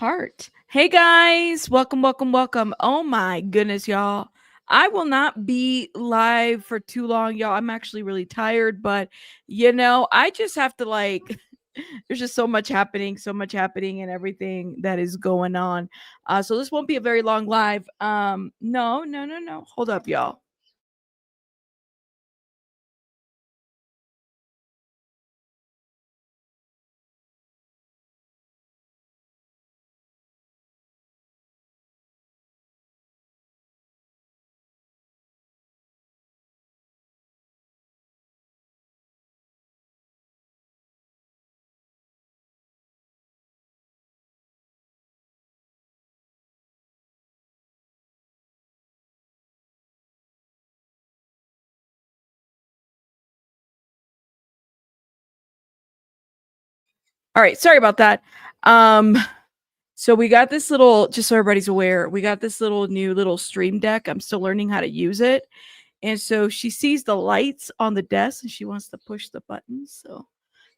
heart. Hey guys, welcome. Oh my goodness, y'all. I will not be live for too long, y'all. I'm actually really tired, but I just have to there's just so much happening and everything that is going on. So this won't be a very long live. No. Hold up, y'all. All right, sorry about that. Um So we got this little, just so everybody's aware, we got this new little stream deck. I'm still learning how to use it. And so she sees the lights on the desk and she wants to push the buttons. So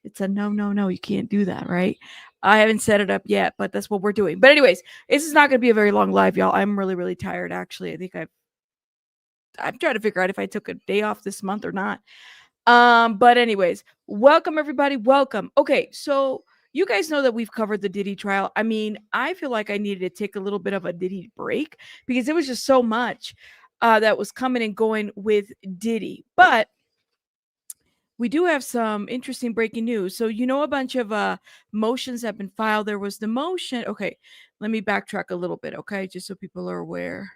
it's a no, you can't do that, right? I haven't set it up yet, but that's what we're doing. But anyways, this is not going to be a very long live, y'all. I'm really, really tired. Actually, I think I'm trying to figure out if I took a day off this month or not. But anyways, welcome everybody. Welcome. Okay, so you guys know that we've covered the Diddy trial. I mean, I feel like I needed to take a little bit of a Diddy break because it was just so much that was coming and going with Diddy. But we do have some interesting breaking news. So, a bunch of motions have been filed. There was the motion. Okay, let me backtrack a little bit, okay, just so people are aware.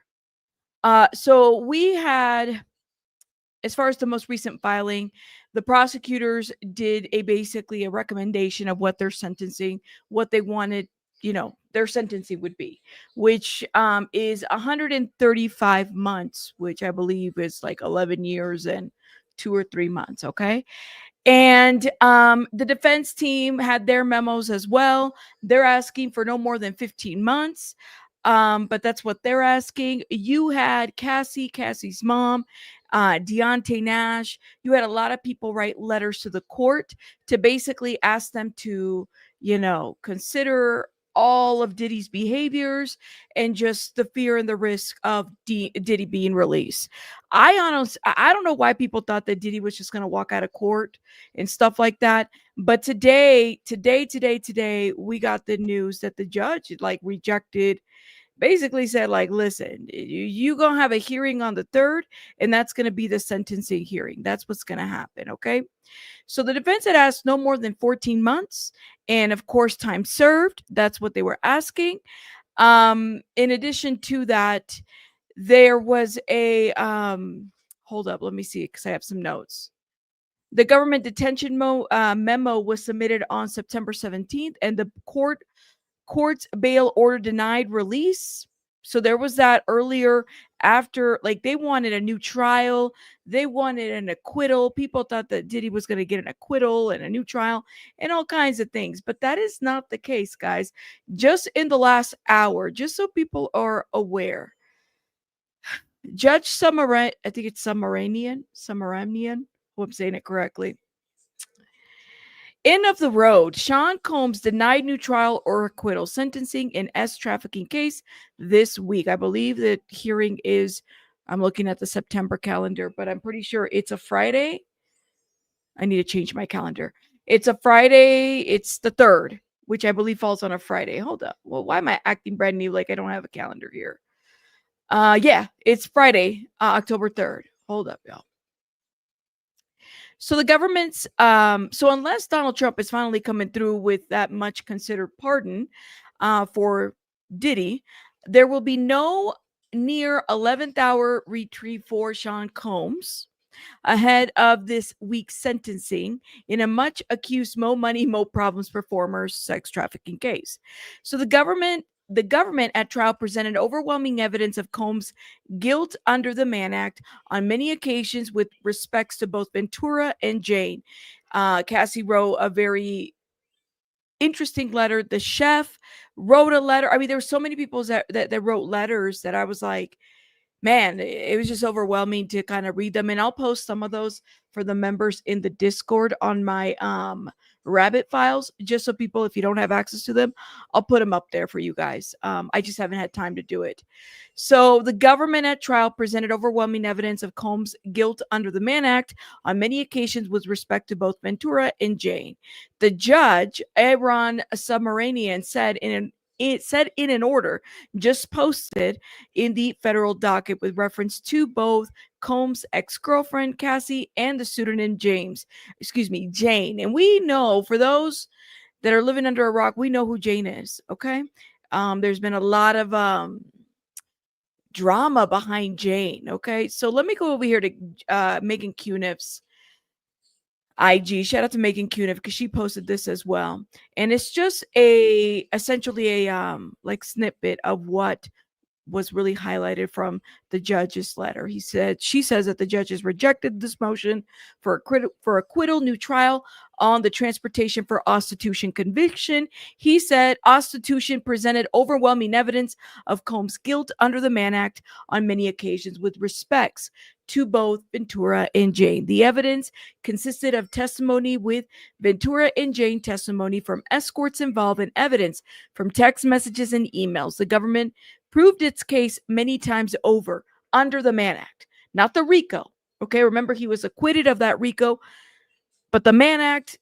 So we had, as far as the most recent filing, the prosecutors did basically a recommendation of what their sentencing, what they wanted, their sentencing would be, which is 135 months, which I believe is like 11 years and 2 or 3 months. Okay. And the defense team had their memos as well. They're asking for no more than 15 months. But that's what they're asking. You had Cassie's mom, Deontay Nash. You had a lot of people write letters to the court to basically ask them to, consider all of Diddy's behaviors and just the fear and the risk of Diddy being released. I don't know why people thought that Diddy was just going to walk out of court and stuff like that. But today, we got the news that the judge rejected, basically said listen, you gonna have a hearing on the 3rd, and that's gonna be the sentencing hearing. That's what's gonna happen. Okay. So the defense had asked no more than 14 months, and of course time served. That's what they were asking. In addition to that, there was a hold up, let me see, because I have some notes. The government detention memo was submitted on September 17th, and the court's bail order denied release. So there was that earlier, after, they wanted a new trial. They wanted an acquittal. People thought that Diddy was going to get an acquittal and a new trial and all kinds of things. But that is not the case, guys. Just in the last hour, just so people are aware, Judge Summer, I think it's Summeranian. Hope I'm saying it correctly. End of the road. Sean Combs denied new trial or acquittal, sentencing in S trafficking case this week. I believe the hearing is, I'm looking at the September calendar, but I'm pretty sure it's a Friday. I need to change my calendar. It's a Friday. It's the 3rd, which I believe falls on a Friday. Hold up. Well, why am I acting brand new like I don't have a calendar here? Yeah, it's Friday, October 3rd. Hold up, y'all. So the government's so unless Donald Trump is finally coming through with that much considered pardon for Diddy, there will be no near 11th hour retrieve for Sean Combs ahead of this week's sentencing in a much accused Mo Money, Mo Problems performers sex trafficking case. So the government at trial presented overwhelming evidence of Combs' guilt under the Mann Act on many occasions with respects to both Ventura and Jane. Cassie wrote a very interesting letter. The chef wrote a letter. I mean, there were so many people that wrote letters that I was like, man, it was just overwhelming to kind of read them. And I'll post some of those for the members in the Discord on my Rabbit files, just so people, if you don't have access to them, I'll put them up there for you guys. I just haven't had time to do it. So the government at trial presented overwhelming evidence of Combs' guilt under the Mann Act on many occasions with respect to both Ventura and Jane. The judge, Aaron Submaranian, said in an order just posted in the federal docket with reference to both Combs' ex-girlfriend Cassie and the pseudonym Jane. And we know, for those that are living under a rock, we know who Jane is. Okay, there's been a lot of drama behind Jane. Okay, so let me go over here to Megan Cuniff's IG. Shout out to Megan Cuniff because she posted this as well, and it's just essentially a like snippet of what was really highlighted from the judge's letter. She says that the judges rejected this motion for acquittal, new trial on the transportation for prostitution conviction. He said prostitution presented overwhelming evidence of Combs' guilt under the Mann Act on many occasions with respects to both Ventura and Jane. The evidence consisted of testimony with Ventura and Jane testimony from escorts involved and evidence from text messages and emails. The government proved its case many times over under the Mann Act, not the RICO. Okay, remember he was acquitted of that RICO, but the Mann Act,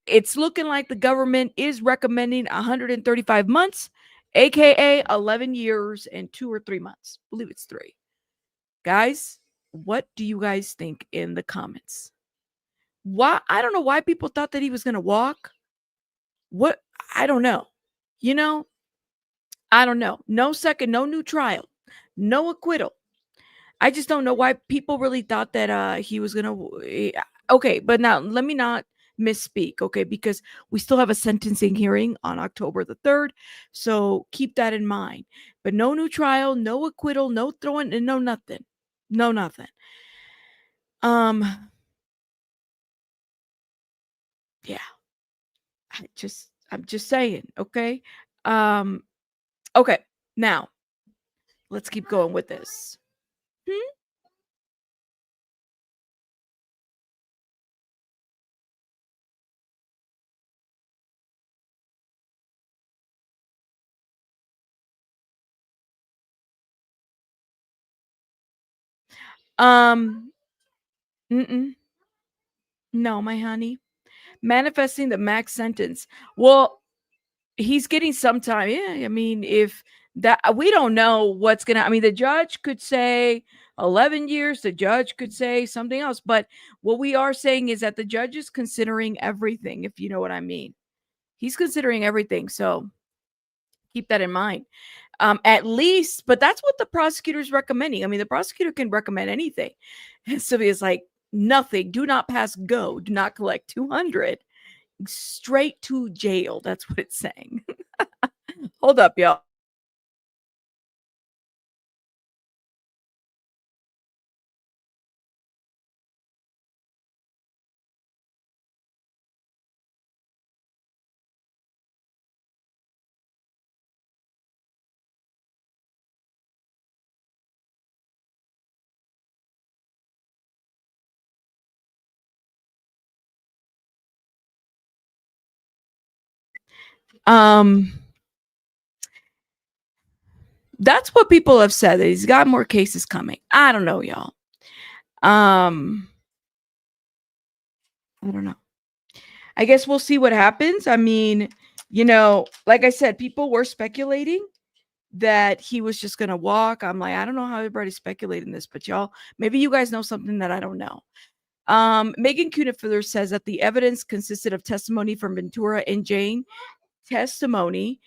it's looking like the government is recommending 135 months, aka 11 years and 2 or 3 months. I believe it's 3. Guys, what do you guys think in the comments? Why? I don't know why people thought that he was going to walk. What? I don't know. You know, I don't know. No second, no new trial, no acquittal. I just don't know why people really thought that he was gonna. Okay, but now let me not misspeak, okay? Because we still have a sentencing hearing on October the 3rd, so keep that in mind. But no new trial, no acquittal, no throwing, and no nothing, no nothing. Yeah, I'm just saying, okay. Okay, now let's keep going with this. Hmm? Um, mm-mm. No, my honey. Manifesting the max sentence. Well, he's getting some time. Yeah, I mean, if that we don't know what's gonna. I mean, the judge could say 11 years. The judge could say something else. But what we are saying is that the judge is considering everything. If you know what I mean, he's considering everything. So keep that in mind. At least, but that's what the prosecutor is recommending. I mean, the prosecutor can recommend anything. And Sylvia's like, nothing. Do not pass go. Do not collect 200. Straight to jail. That's what it's saying. Hold up, y'all. Um, that's what people have said. That he's got more cases coming. I don't know, y'all. I don't know. I guess we'll see what happens. I mean, like I said, people were speculating that he was just gonna walk. I'm like, I don't know how everybody's speculating this, but y'all, maybe you guys know something that I don't know. Megan Cunifer says that the evidence consisted of testimony from Ventura and Jane, testimony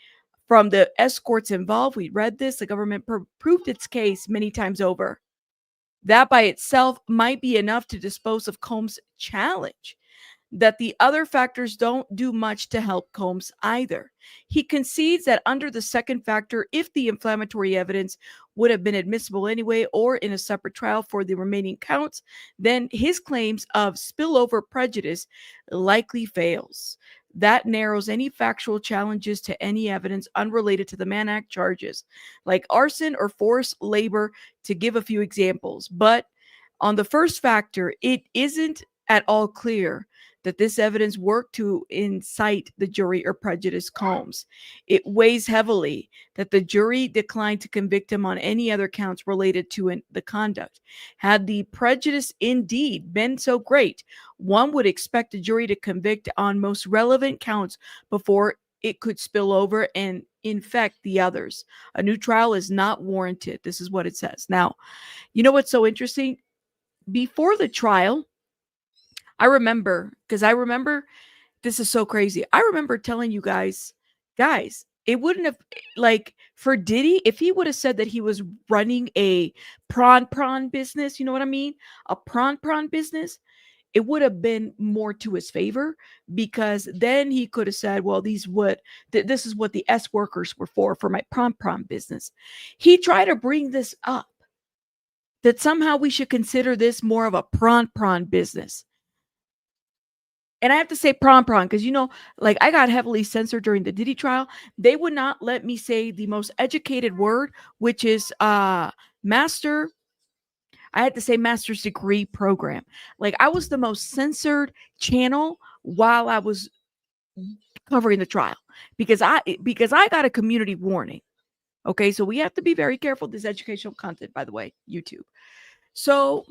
from the escorts involved. We read this. The government proved its case many times over. That by itself might be enough to dispose of Combs' challenge. That the other factors don't do much to help Combs either. He concedes that under the second factor, if the inflammatory evidence would have been admissible anyway or in a separate trial for the remaining counts, then his claims of spillover prejudice likely fails. That narrows any factual challenges to any evidence unrelated to the Mann Act charges, like arson or forced labor, to give a few examples. But on the first factor, it isn't at all clear that this evidence worked to incite the jury or prejudice Combs. It weighs heavily that the jury declined to convict him on any other counts related to the conduct. Had the prejudice indeed been so great, one would expect a jury to convict on most relevant counts before it could spill over and infect the others. A new trial is not warranted. This is what it says. Now, you know what's so interesting? Before the trial, I remember this is so crazy. I remember telling you guys, it wouldn't have, like, for Diddy, if he would have said that he was running a prawn business, you know what I mean? A prawn business, it would have been more to his favor, because then he could have said, well, this is what the S workers were for my prawn business. He tried to bring this up, that somehow we should consider this more of a prawn business. And I have to say prawn because, like, I got heavily censored during the Diddy trial. They would not let me say the most educated word, which is master. I had to say master's degree program. Like, I was the most censored channel while I was covering the trial, because I got a community warning. Okay, so we have to be very careful. This educational content, by the way, YouTube. So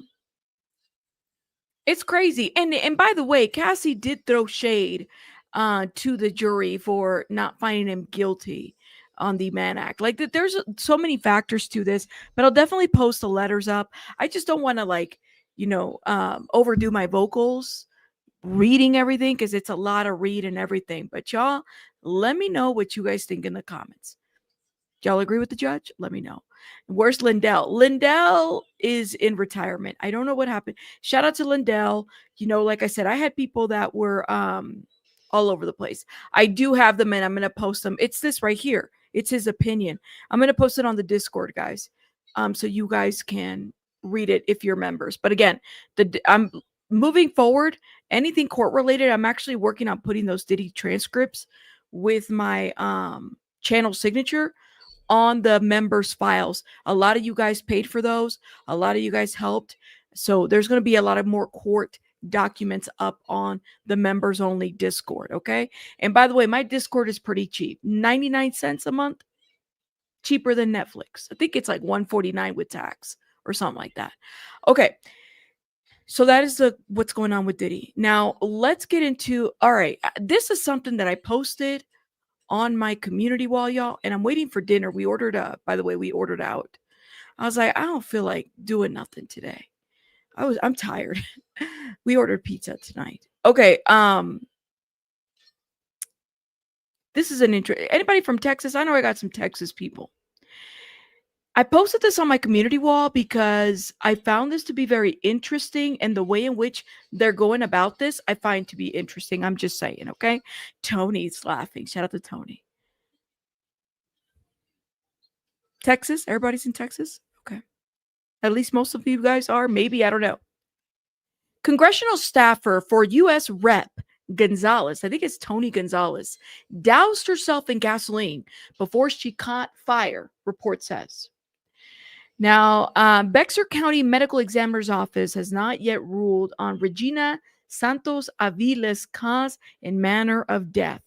it's crazy. And by the way, Cassie did throw shade to the jury for not finding him guilty on the Mann Act. Like, there's so many factors to this, but I'll definitely post the letters up. I just don't want to, like, overdo my vocals reading everything, because it's a lot of read and everything. But y'all, let me know what you guys think in the comments. Y'all agree with the judge? Let me know. Where's Lindell? Lindell is in retirement. I don't know what happened. Shout out to Lindell. Like I said, I had people that were all over the place. I do have them, and I'm going to post them. It's this right here. It's his opinion. I'm going to post it on the Discord, guys, so you guys can read it if you're members. But again, I'm moving forward. Anything court related, I'm actually working on putting those Diddy transcripts with my channel signature on the members files. A lot of you guys paid for those. A lot of you guys helped. So there's going to be a lot of more court documents up on the members only Discord. Okay. And by the way, my Discord is pretty cheap. 99 cents a month. Cheaper than Netflix. I think it's like $149 with tax or something like that. Okay. So that is what's going on with Diddy. Now let's get into, all right. This is something that I posted on my community wall, y'all, and I'm waiting for dinner. We ordered by the way, we ordered out. I was like, I don't feel like doing nothing today. I'm tired. We ordered pizza tonight. Okay, this is an anybody from Texas? I know I got some Texas people. I posted this on my community wall because I found this to be very interesting, and the way in which they're going about this, I find to be interesting. I'm just saying, okay? Tony's laughing. Shout out to Tony. Texas? Everybody's in Texas? Okay. At least most of you guys are. Maybe, I don't know. Congressional staffer for U.S. Rep Gonzales, I think it's Tony Gonzales, doused herself in gasoline before she caught fire, report says. Now, Bexar County Medical Examiner's Office has not yet ruled on Regina Santos Avila's cause and manner of death.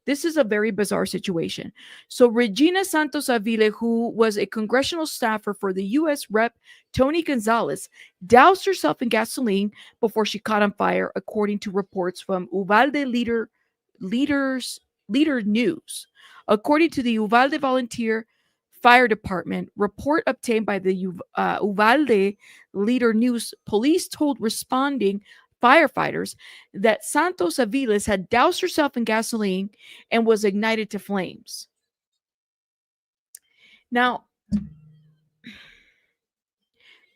This is a very bizarre situation. So Regina Santos Avila, who was a congressional staffer for the U.S. Rep Tony Gonzales, doused herself in gasoline before she caught on fire, according to reports from Uvalde Leader News. According to the Uvalde Volunteer Fire Department, report obtained by the Uvalde Leader News, police told responding firefighters that Santos Aviles had doused herself in gasoline and was ignited to flames. Now,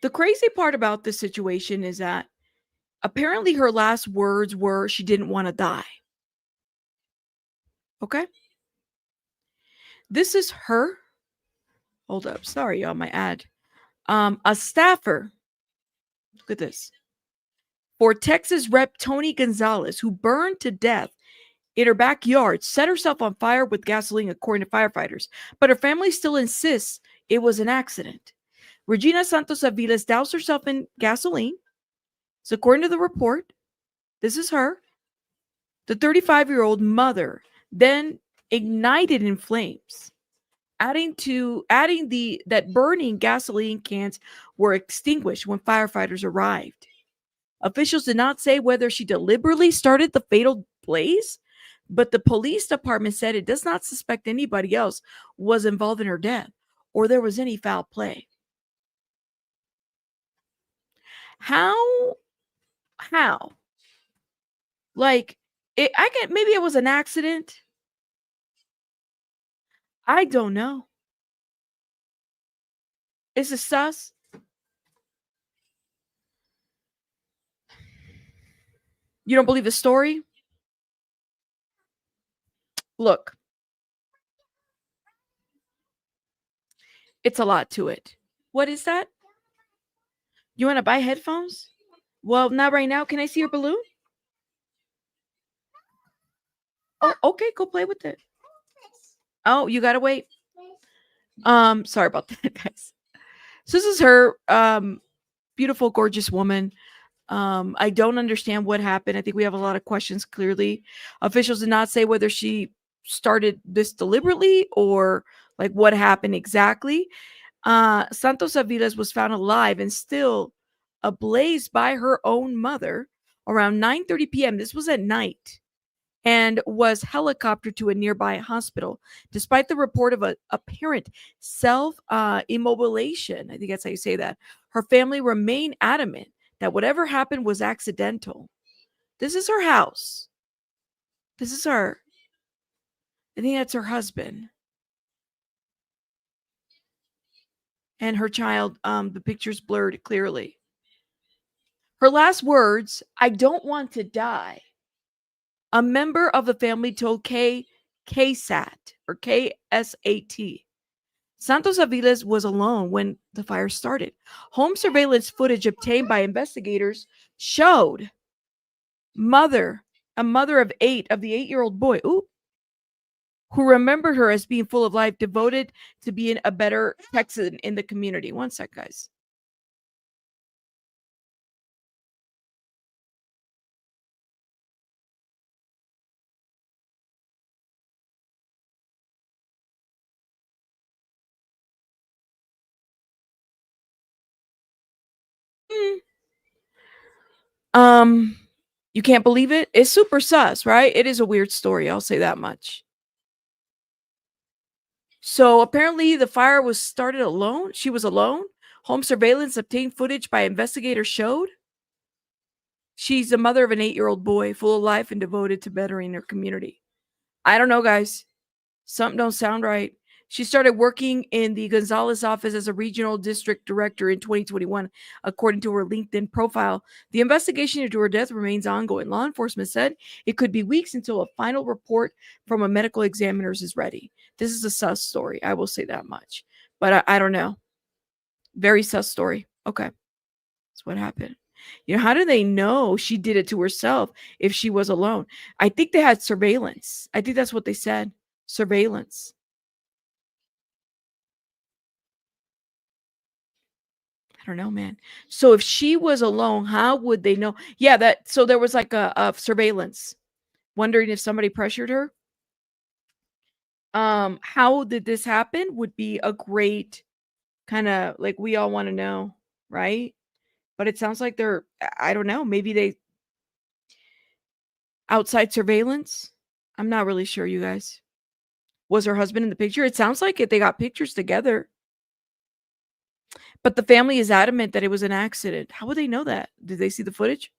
the crazy part about this situation is that apparently her last words were she didn't want to die. Okay? This is her. Hold up. Sorry, y'all, my ad. A staffer. Look at this. For Texas Rep Tony Gonzales, who burned to death in her backyard, set herself on fire with gasoline, according to firefighters. But her family still insists it was an accident. Regina Santos Avila doused herself in gasoline. So, according to the report, this is her. The 35-year-old mother then ignited in flames, adding the that burning gasoline cans were extinguished when firefighters arrived. Officials did not say whether she deliberately started the fatal blaze, but the police department said it does not suspect anybody else was involved in her death or there was any foul play. How? How? Like, I get maybe it was an accident. I don't know. Is it sus? You don't believe the story? Look, it's a lot to it. What is that? You want to buy headphones? Well, not right now. Can I see your balloon? Oh, okay, go play with it. Oh, you gotta wait. Sorry about that, guys. So this is her beautiful, gorgeous woman. I don't understand what happened. I think we have a lot of questions, clearly. Officials did not say whether she started this deliberately or like what happened exactly. Santos Aviles was found alive and still ablaze by her own mother around 9:30 p.m. This was at night and was helicoptered to a nearby hospital. Despite the report of a apparent self immobilization, I think that's how you say that, her family remained adamant that whatever happened was accidental. This is her house. This is her. I think that's her husband and her child. The picture's blurred clearly. Her last words, "I don't want to die." A member of the family told KSAT or KSAT. Santos Aviles was alone when the fire started. Home surveillance footage obtained by investigators showed a mother of 8 of the 8-year-old boy, who remembered her as being full of life, devoted to being a better Texan in the community. One sec, guys. Mm. Um, you can't believe it? It's super sus, right? It is a weird story, I'll say that much. So apparently the fire was started alone. She was alone. Home surveillance obtained footage by investigators showed she's the mother of an 8-year-old boy, full of life and devoted to bettering her community. I don't know, guys. Something don't sound right. She started working in the Gonzales office as a regional district director in 2021, according to her LinkedIn profile. The investigation into her death remains ongoing. Law enforcement said it could be weeks until a final report from a medical examiner is ready. This is a sus story. I will say that much. But I don't know. Very sus story. Okay. That's what happened. How do they know she did it to herself if she was alone? I think they had surveillance. I think that's what they said. Surveillance. I don't know, man. So if she was alone, how would they know? Yeah, that so there was like a surveillance. Wondering if somebody pressured her. How did this happen would be a great kind of like we all want to know, right? But it sounds like they're I don't know, maybe they outside surveillance. I'm not really sure, you guys. Was her husband in the picture? It sounds like it. They got pictures together. But the family is adamant that it was an accident. How would they know that? Did they see the footage?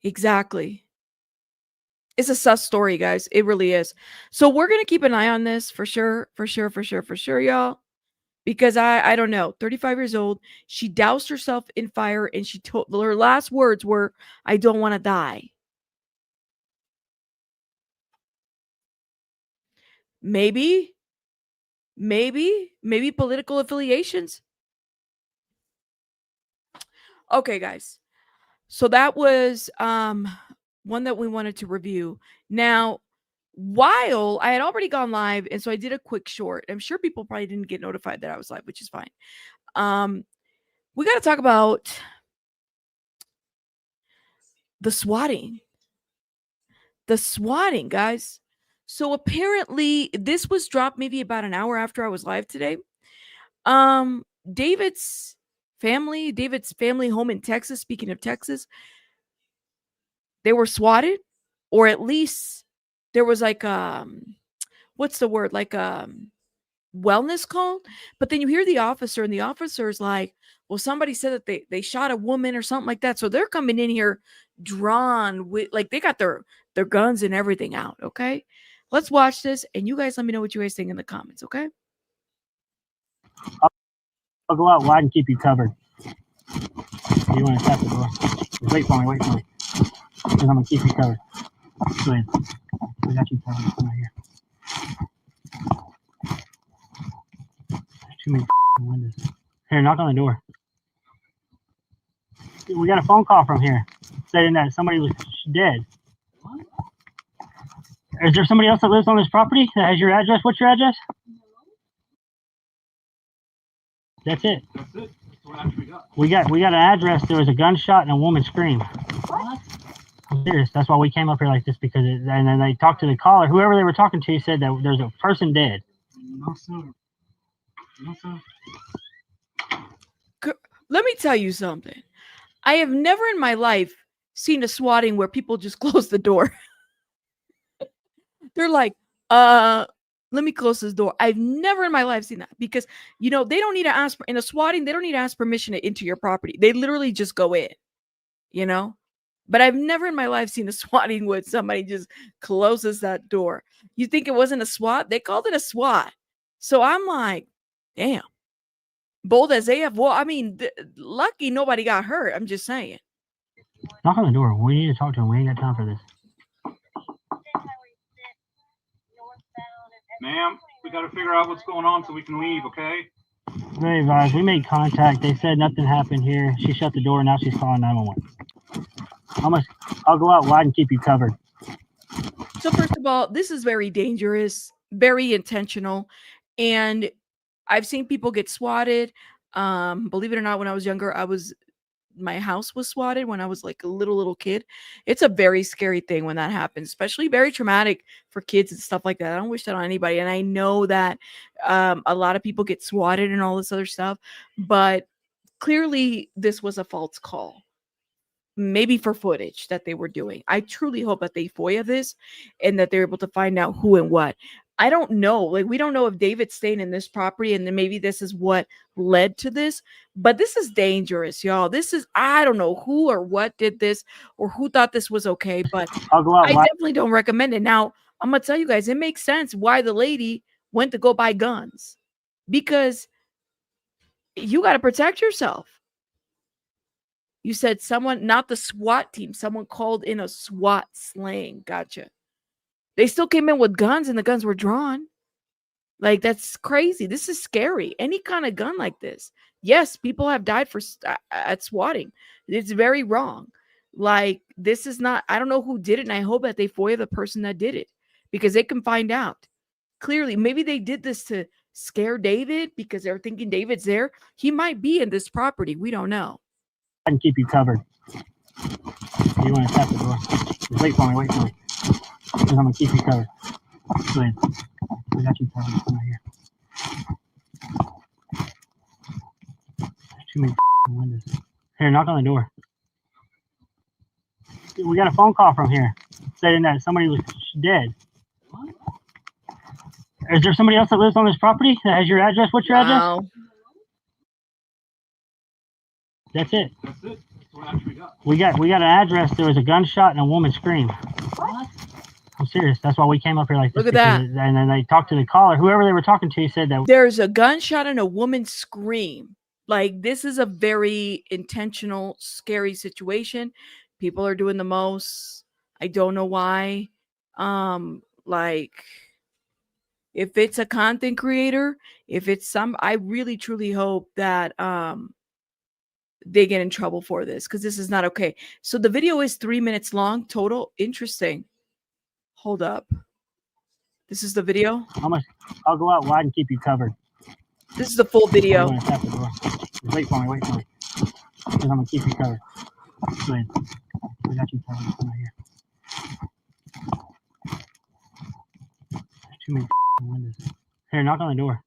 Exactly. It's a sus story, guys. It really is. So we're gonna keep an eye on this for sure, for sure, for sure, for sure, y'all. Because I don't know. 35 years old. She doused herself in fire and she told her last words were, "I don't want to die." Maybe, maybe political affiliations. Okay, guys. So that was one that we wanted to review. Now, while I had already gone live, and so I did a quick short. I'm sure people probably didn't get notified that I was live, which is fine. We got to talk about the swatting. The swatting, guys. So apparently this was dropped maybe about an hour after I was live today. David's family home in Texas, speaking of Texas, they were swatted, or at least there was like what's the word? Like wellness call. But then you hear the officer, and the officer's like, well, somebody said that they shot a woman or something like that. So they're coming in here drawn with, like, they got their guns and everything out. Okay, let's watch this, and you guys let me know what you guys think in the comments. Okay, I'll go out wide and keep you covered. You want to tap the door? Wait for me, because I'm gonna keep you covered. Go ahead. We got you covered. Come right here. There's too many windows. Here, knock on the door. We got a phone call from here saying that somebody was dead. What? Is there somebody else that lives on this property that has your address? What's your address? That's it. That's it. That's what actually we got. We got an address. There was a gunshot and a woman screamed. What? I'm serious. That's why we came up here like this, because and then they talked to the caller. Whoever they were talking to said that there's a person dead. No sir. No sir. let me tell you something. I have never in my life seen a swatting where people just close the door. They're like, let me close this door. I've never in my life seen that, because, they don't need to ask in a swatting. They don't need to ask permission to enter your property. They literally just go in, but I've never in my life seen a swatting where somebody just closes that door. You think it wasn't a SWAT? They called it a SWAT. So I'm like, damn, bold as they have. Well, I mean, lucky nobody got hurt. I'm just saying. Knock on the door. We need to talk to him. We ain't got time for this. Ma'am, we got to figure out what's going on so we can leave, okay? Very advised. We made contact. They said nothing happened here. She shut the door. Now she's calling 911. I'll go out wide and keep you covered. So first of all, this is very dangerous, very intentional. And I've seen people get swatted. Believe it or not, when I was younger, my house was swatted when I was like a little kid. It's a very scary thing when that happens, especially very traumatic for kids and stuff like that. I don't wish that on anybody. And I know that a lot of people get swatted and all this other stuff, but clearly this was a false call. Maybe for footage that they were doing. I truly hope that they FOIA this and that they're able to find out who and what. I don't know. Like, we don't know if David's staying in this property and then maybe this is what led to this, but this is dangerous, y'all. I don't know who or what did this or who thought this was okay, but I definitely don't recommend it. Now, I'm going to tell you guys, it makes sense why the lady went to go buy guns, because you got to protect yourself. You said someone, not the SWAT team, someone called in a SWAT slang. Gotcha. They still came in with guns and the guns were drawn. Like, that's crazy. This is scary. Any kind of gun like this. Yes, people have died at swatting. It's very wrong. Like, this is not, I don't know who did it, and I hope that they FOIA the person that did it, because they can find out. Clearly, maybe they did this to scare David because they're thinking David's there. He might be in this property. We don't know. I can keep you covered. You want to tap the door? Just wait for me, because I'm going to keep you covered. Go ahead. We got you covered. Come right here. There's too many windows. Here, knock on the door. We got a phone call from here saying that somebody was dead. What? Is there somebody else that lives on this property that has your address? What's your address? That's it. That's it. That's what actually got. We got an address. There was a gunshot and a woman screamed. What? I'm serious. That's why we came up here like this. Look at that. And then they talked to the caller. Whoever they were talking to said that there's a gunshot and a woman scream. Like, this is a very intentional, scary situation. People are doing the most. I don't know why. Like, if it's a content creator, if it's I really truly hope that they get in trouble for this because this is not okay. So the video is 3 minutes long total. Interesting. Hold up. This is the video. I'll go out wide and keep you covered. This is the full video. I'm gonna tap the door. Wait for me. Because I'm gonna keep you covered. Go ahead. We got you covered. Come right here. There's too many windows. Here, knock on the door.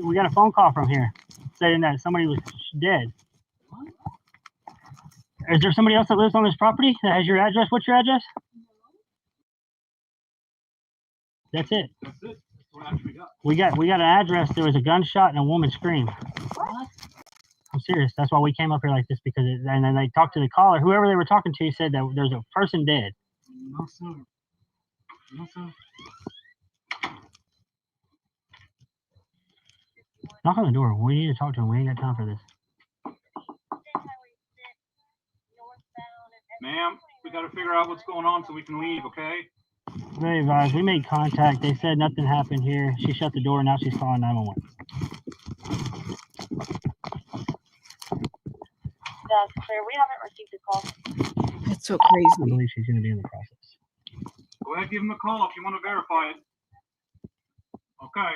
We got a phone call from here saying that somebody was dead. Is there somebody else that lives on this property that has your address? What's your address? That's it. That's it. That's what I actually got. We got an address. There was a gunshot and a woman screamed. What? I'm serious. That's why we came up here like this because and then they talked to the caller. Whoever they were talking to said that there's a person dead. No, sir. No, sir. Knock on the door. We need to talk to him. We ain't got time for this. Ma'am, we got to figure out what's going on so we can leave, okay? Very advised. We made contact. They said nothing happened here. She shut the door. Now she's calling 911. That's clear. We haven't received a call. That's so I crazy. believe she's going to be in the process. Go ahead, give him a call if you want to verify it. Okay.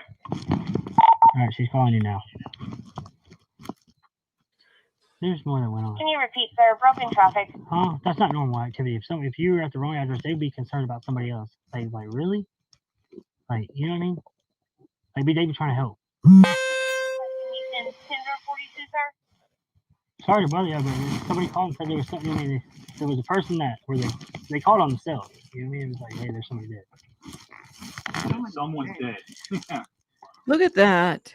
All right, she's calling you now. There's more that went on. Can you repeat, sir? Broken traffic. Huh? That's not normal activity. If you were at the wrong address, they'd be concerned about somebody else. Like really? Like, you know what I mean? Like, they'd be trying to help. Can you send Tinder 42, sir? Sorry to bother you, but somebody called and said there was something. I mean, there was a person that where they called on themselves. You know what I mean? It was like, hey, there's somebody dead. Someone's dead. Yeah. Look at that.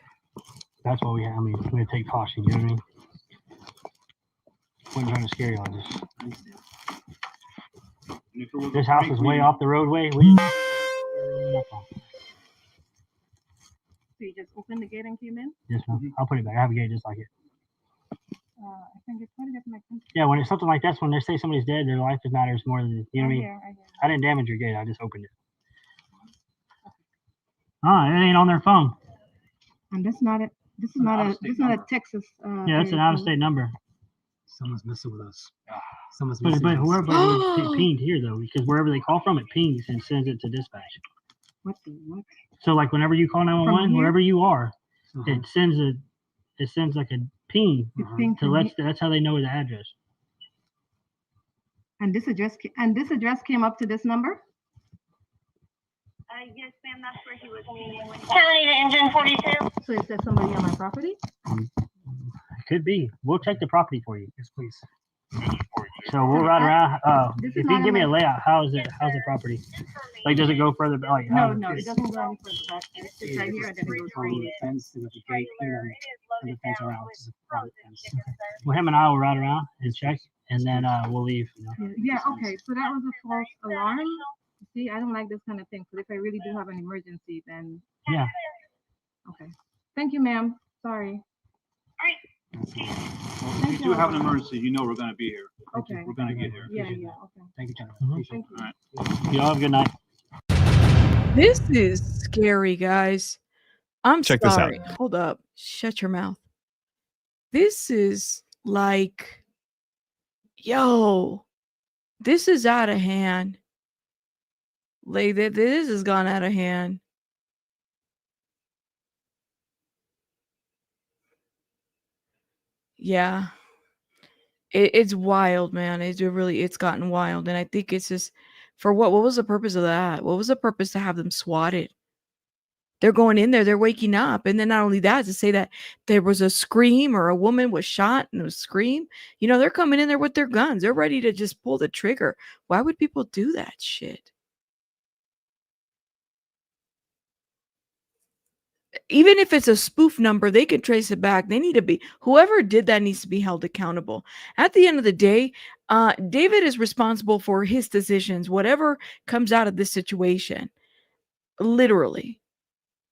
That's why we had to take caution. You know what I mean? Wasn't trying to scare y'all. And if it was This a house prank, is way we- off the roadway. So you just opened the gate and came in? Yes, ma'am. I'll put it back. I have a gate just like it. I think it's probably just my country. Yeah, when it's something like this, when they say somebody's dead, their life matters more than, you know what I mean? I hear. I didn't damage your gate. I just opened it. Oh, it ain't on their phone. And this is not a Texas. Yeah, it's an out-of-state number. Someone's messing with us. Ah. Someone's But messing with us. whoever it pinged here though, because wherever they call from, it pings and sends it to dispatch. What the what? So like whenever you call 911, here? wherever you are, Uh-huh. it sends like a ping It Uh-huh. pinged to from here. that's how they know the address. And this address came up to this number? Yes, ma'am. That's where he was meeting with County to Engine 42. So is there somebody on my property? It could be. We'll check the property for you. Yes, please. So we'll ride around. This If is you not give me in a my- layout, how's the property? Like, does it go further? Like, No, it doesn't go any further back. It's right here and then it goes On right the here. fence, they got the gate here and the fence around. It's a private fence. well, him and I will ride around and check, and then we'll leave. You know? Yeah, okay. So that was a false alarm. See, I don't like this kind of thing. So if I really do have an emergency, then Yeah. okay. Thank you, ma'am. Sorry. Well, if you do have an emergency, you know we're going to be here. Okay. We're going to get here. Yeah, yeah, okay. Thank you, Jennifer. Mhm. Appreciate it. Thank you. Y'all have a good night. This is scary, guys. I'm Check this out. sorry. Hold up. Shut your mouth. This is like, yo, this is out of hand. Like, this has gone out of hand. Yeah. It's wild, man. It's gotten wild. And I think it's just for what was the purpose of that? What was the purpose to have them swatted? They're going in there, they're waking up. And then not only that, to say that there was a scream or a woman was shot and it was scream, you know, they're coming in there with their guns. They're ready to just pull the trigger. Why would people do that shit? Even if it's a spoof number, they can trace it back. They need to be, whoever did that needs to be held accountable. At the end of the day, David is responsible for his decisions, whatever comes out of this situation. Literally.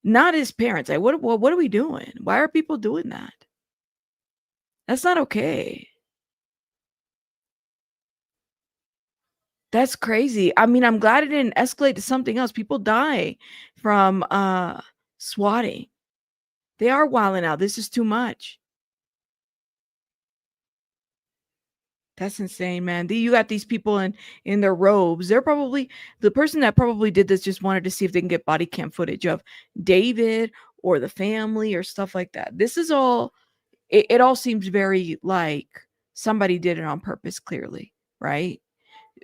Not his parents. Like, what are we doing? Why are people doing that? That's not okay. That's crazy. I mean, I'm glad it didn't escalate to something else. People die from swatting. They are wilding out. This is too much. That's insane, man. You got these people in their robes. They're probably the person that probably did this just wanted to see if they can get body cam footage of David or the family or stuff like that. This is all it all seems very like somebody did it on purpose, clearly, right?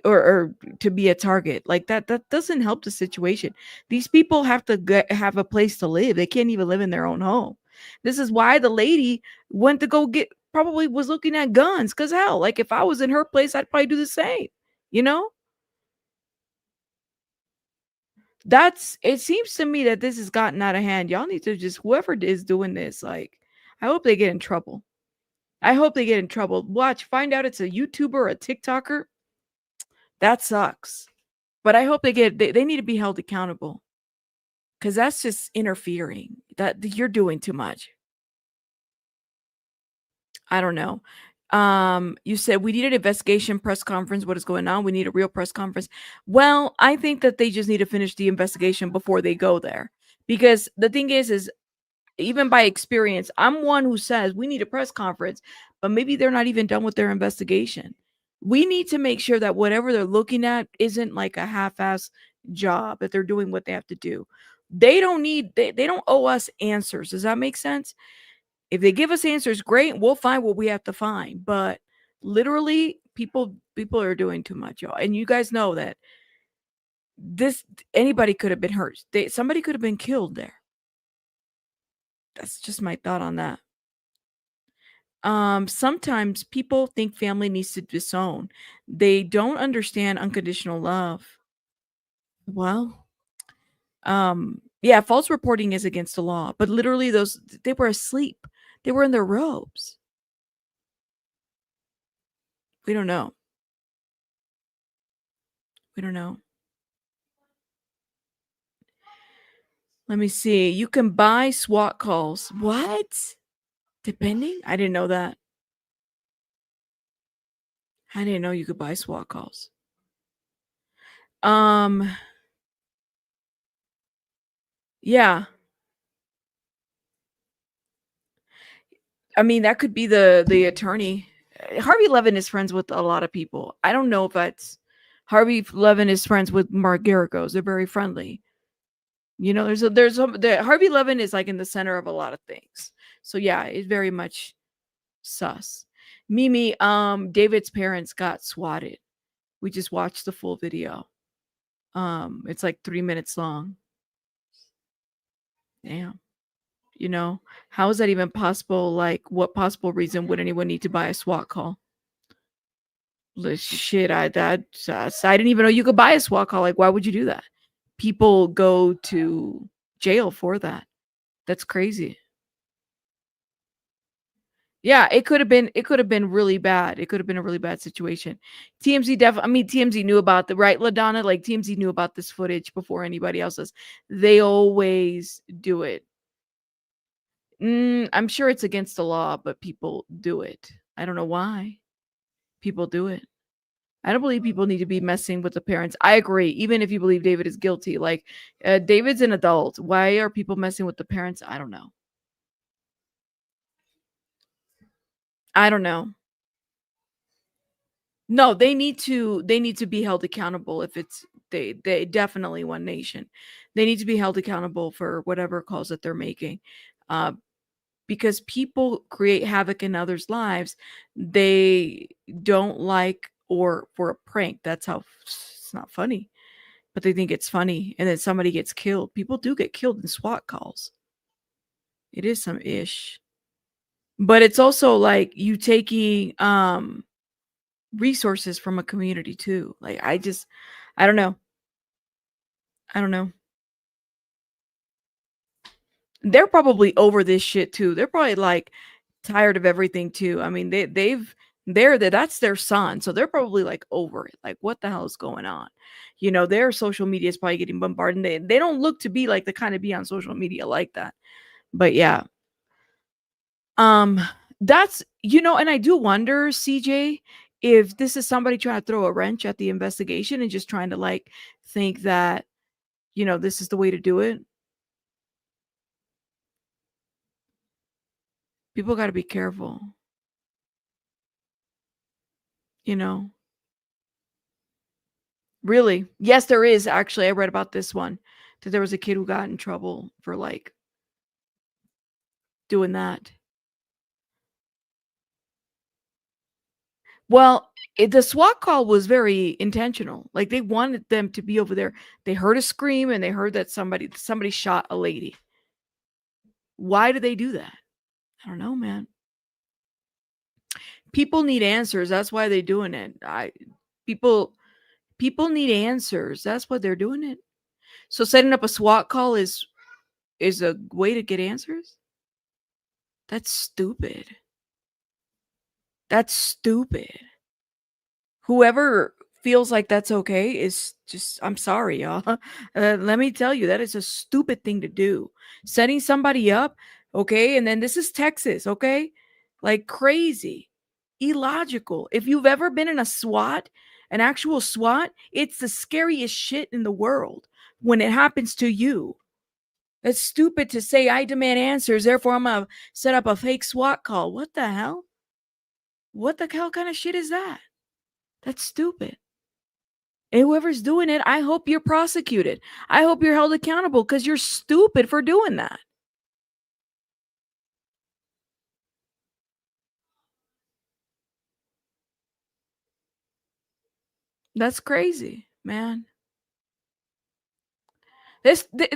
Or to be a target. Like that doesn't help the situation. These people have to have a place to live. They can't even live in their own home. This is why the lady went to go get probably was looking at guns, because hell, like if I was in her place, I'd probably do the same, you know. That's it seems to me that this has gotten out of hand. Y'all need to just whoever is doing this, like, I hope they get in trouble. I hope they get in trouble. Watch, find out it's a YouTuber or a TikToker. That sucks. But I hope they need to be held accountable, because that's just interfering. That you're doing too much. I don't know. You said we need an investigation press conference. What is going on? We need a real press conference. Well, I think that they just need to finish the investigation before they go there. Because the thing is even by experience, I'm one who says we need a press conference, but maybe they're not even done with their investigation. We need to make sure that whatever they're looking at isn't like a half-ass job, that they're doing what they have to do. They don't owe us answers. Does that make sense? If they give us answers, great, we'll find what we have to find. But literally, people are doing too much, y'all. And you guys know that anybody could have been hurt. Somebody could have been killed there. That's just my thought on that. Sometimes people think family needs to disown. They don't understand unconditional love. Well, yeah, false reporting is against the law, but literally they were asleep. They were in their robes. We don't know. We don't know. Let me see. You can buy SWAT calls. What? Depending? I didn't know that. I didn't know you could buy SWAT calls. Yeah. I mean, that could be the attorney. Harvey Levin is friends with a lot of people. I don't know if that's Harvey Levin is friends with Mark Garagos. They're very friendly. You know, Harvey Levin is like in the center of a lot of things. So yeah, it's very much sus. Mimi, David's parents got swatted. We just watched the full video. It's like 3 minutes long. Damn. You know, how is that even possible? Like, what possible reason would anyone need to buy a SWAT call? Shit, I didn't even know you could buy a SWAT call. Like, why would you do that? People go to jail for that. That's crazy. Yeah, it could have been really bad. It could have been a really bad situation. TMZ knew about the right, LaDonna, like TMZ knew about this footage before anybody else does. They always do it. I'm sure it's against the law, but people do it. I don't know why. People do it. I don't believe people need to be messing with the parents. I agree. Even if you believe David is guilty, like David's an adult. Why are people messing with the parents? I don't know. I don't know. No, they need to be held accountable if it's they definitely One Nation. They need to be held accountable for whatever calls that they're making. Because people create havoc in others' lives. They don't like, or for a prank. That's how it's not funny, but they think it's funny, and then somebody gets killed. People do get killed in SWAT calls. It is some ish, but it's also like you taking resources from a community too. Like I don't know. I don't know. They're probably over this shit too. They're probably like tired of everything too. I mean, that's their son, so they're probably like over it. Like, what the hell is going on? You know, their social media is probably getting bombarded. And they don't look to be like the kind of be on social media like that. But yeah, that's and I do wonder, CJ, if this is somebody trying to throw a wrench at the investigation and just trying to like think that this is the way to do it. People got to be careful. You know, really. Yes, there is actually. I read about this one that there was a kid who got in trouble for like doing that. Well, the SWAT call was very intentional. Like they wanted them to be over there. They heard a scream and they heard that somebody shot a lady. Why do they do that? I don't know, man. People need answers. That's why they're doing it. People need answers. That's why they're doing it. So setting up a SWAT call is a way to get answers? That's stupid. That's stupid. Whoever feels like that's okay is just, I'm sorry, y'all. Let me tell you, that is a stupid thing to do. Setting somebody up, okay? And then this is Texas, okay? Like crazy, illogical. If you've ever been in a SWAT, an actual SWAT, it's the scariest shit in the world when it happens to you. It's stupid to say, I demand answers, therefore I'm going to set up a fake SWAT call. What the hell? What the hell kind of shit is that? That's stupid. And whoever's doing it, I hope you're prosecuted. I hope you're held accountable because you're stupid for doing that. That's crazy, man.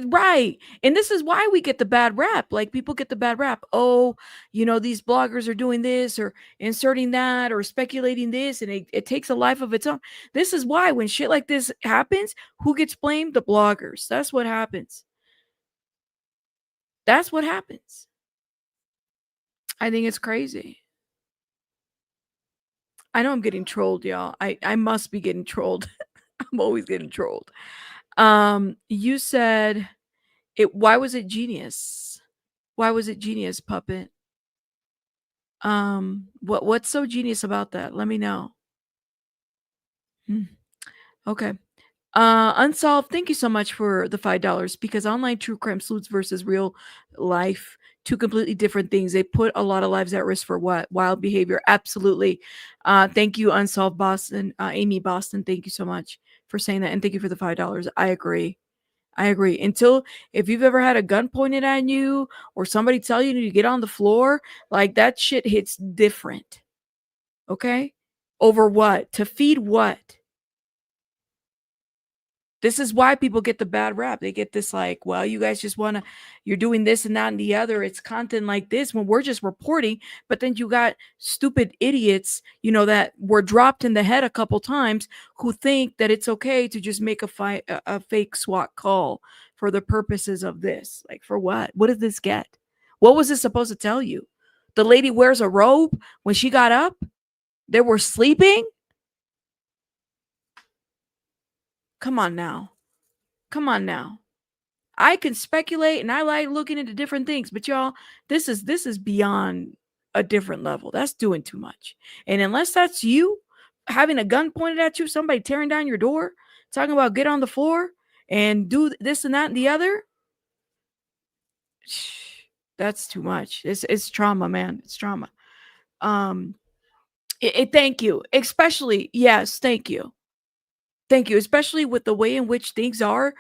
Right. And this is why we get the bad rap. Like people get the bad rap. Oh, these bloggers are doing this or inserting that or speculating this, and it takes a life of its own. This is why when shit like this happens, who gets blamed? The bloggers. That's what happens. That's what happens. I think it's crazy. I know I'm getting trolled, y'all. I must be getting trolled. I'm always getting trolled. You said why was it genius? Why was it genius, Puppet? What's so genius about that? Let me know. Okay. Unsolved, thank you so much for the $5 because online true crime sleuths versus real life, two completely different things. They put a lot of lives at risk for what? Wild behavior. Absolutely. Thank you, Unsolved Boston. Amy Boston, thank you so much for saying that. And thank you for the $5. I agree. If you've ever had a gun pointed at you or somebody tell you to get on the floor, like that shit hits different. Okay? Over what? To feed what? This is why people get the bad rap. They get this like, well, you guys just you're doing this and that and the other. It's content like this when we're just reporting. But then you got stupid idiots, that were dropped in the head a couple times who think that it's okay to just make a fake SWAT call for the purposes of this. Like for what? What did this get? What was this supposed to tell you? The lady wears a robe when she got up? They were sleeping? Come on now. I can speculate and I like looking into different things, but y'all, this is beyond a different level. That's doing too much. And unless that's you having a gun pointed at you, somebody tearing down your door, talking about get on the floor and do this and that and the other, that's too much. It's trauma, man. It's trauma. Thank you. Especially, yes, thank you. Thank you, especially with the way in which things are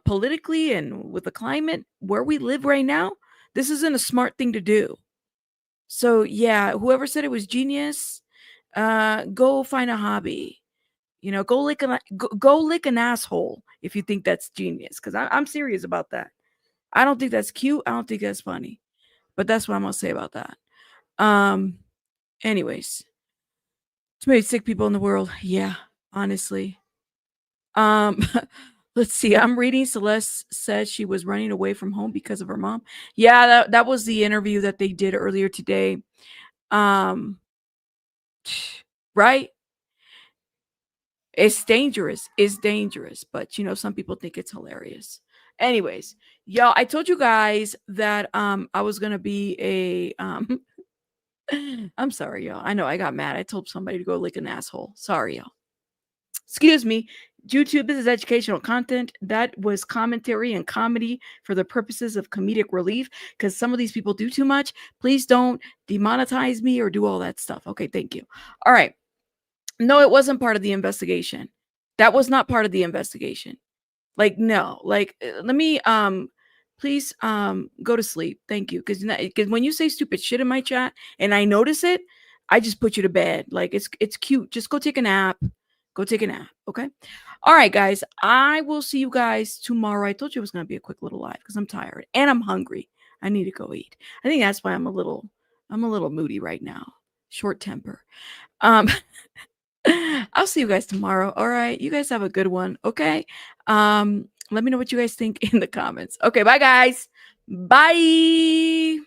politically and with the climate where we live right now. This isn't a smart thing to do. So yeah, whoever said it was genius, go find a hobby. Go lick an asshole if you think that's genius. Because I'm serious about that. I don't think that's cute. I don't think that's funny. But that's what I'm gonna say about that. Anyways, too many sick people in the world. Yeah, honestly. Let's see. I'm reading Celeste says she was running away from home because of her mom. Yeah, that was the interview that they did earlier today. Right? It's dangerous. But some people think it's hilarious. Anyways, y'all, I told you guys that I was gonna be a I'm sorry, y'all. I know I got mad. I told somebody to go lick an asshole. Sorry, y'all. Excuse me. YouTube, this is educational content. That was commentary and comedy for the purposes of comedic relief because some of these people do too much. Please don't demonetize me or do all that stuff. Okay, thank you. All right. No, it wasn't part of the investigation. That was not part of the investigation. Like, no. Like, let me please go to sleep. Thank you. Because when you say stupid shit in my chat and I notice it, I just put you to bed. Like, it's cute. Just go take a nap. Go take a nap. Okay. All right, guys. I will see you guys tomorrow. I told you it was gonna be a quick little live because I'm tired and I'm hungry. I need to go eat. I think that's why I'm a little moody right now. Short temper. I'll see you guys tomorrow. All right. You guys have a good one. Okay. Let me know what you guys think in the comments. Okay. Bye, guys. Bye.